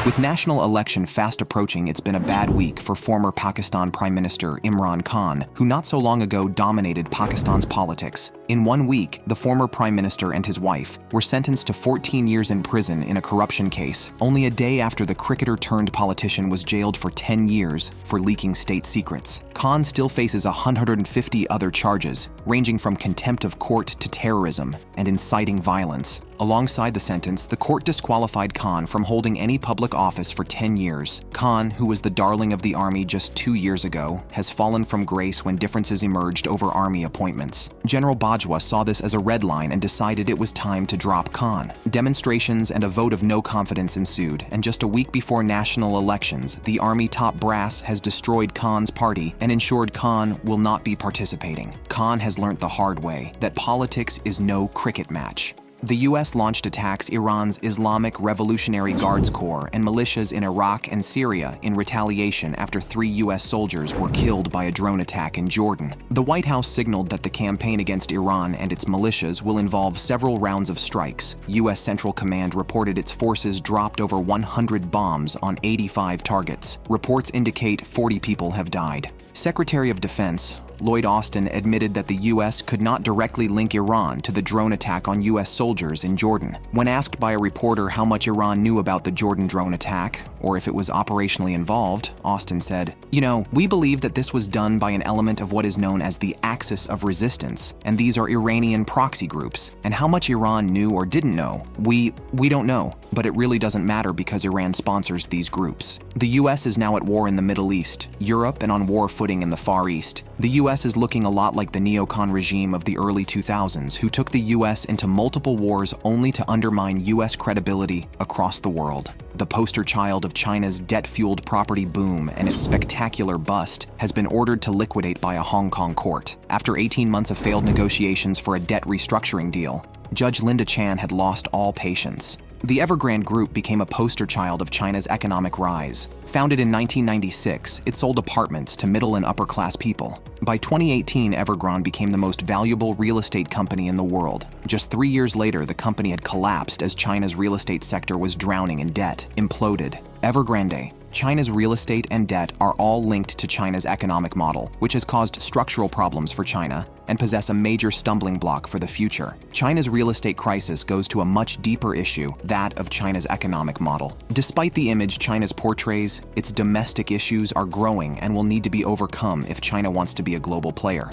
With national election fast approaching, it's been a bad week for former Pakistan Prime Minister Imran Khan, who not so long ago dominated Pakistan's politics. In 1 week, the former prime minister and his wife were sentenced to 14 years in prison in a corruption case, only a day after the cricketer-turned-politician was jailed for 10 years for leaking state secrets. Khan still faces 150 other charges, ranging from contempt of court to terrorism and inciting violence. Alongside the sentence, the court disqualified Khan from holding any public office for 10 years. Khan, who was the darling of the army just 2 years ago, has fallen from grace when differences emerged over army appointments. General Bajwa saw this as a red line and decided it was time to drop Khan. Demonstrations and a vote of no confidence ensued, and just a week before national elections, the army top brass has destroyed Khan's party and ensured Khan will not be participating. Khan has learnt the hard way that politics is no cricket match. The U.S. launched attacks Iran's Islamic Revolutionary Guards Corps and militias in Iraq and Syria in retaliation after 3 U.S. soldiers were killed by a drone attack in Jordan. The White House signaled that the campaign against Iran and its militias will involve several rounds of strikes. U.S. Central Command reported its forces dropped over 100 bombs on 85 targets. Reports indicate 40 people have died. Secretary of Defense Lloyd Austin admitted that the U.S. could not directly link Iran to the drone attack on U.S. soldiers in Jordan. When asked by a reporter how much Iran knew about the Jordan drone attack, or if it was operationally involved, Austin said, we believe that this was done by an element of what is known as the axis of resistance, and these are Iranian proxy groups. And how much Iran knew or didn't know, we don't know, but it really doesn't matter because Iran sponsors these groups. The U.S. is now at war in the Middle East, Europe, and on war footing in the Far East. The U.S. is looking a lot like the neocon regime of the early 2000s, who took the U.S. into multiple wars only to undermine U.S. credibility across the world. The poster child of China's debt-fueled property boom and its spectacular bust has been ordered to liquidate by a Hong Kong court. After 18 months of failed negotiations for a debt restructuring deal, Judge Linda Chan had lost all patience. The Evergrande Group became a poster child of China's economic rise. Founded in 1996, it sold apartments to middle and upper class people. By 2018, Evergrande became the most valuable real estate company in the world. Just 3 years later, the company had collapsed as China's real estate sector was drowning in debt, imploded. Evergrande, China's real estate and debt are all linked to China's economic model, which has caused structural problems for China and possess a major stumbling block for the future. China's real estate crisis goes to a much deeper issue, that of China's economic model. Despite the image China's portrays, its domestic issues are growing and will need to be overcome if China wants to be a global player.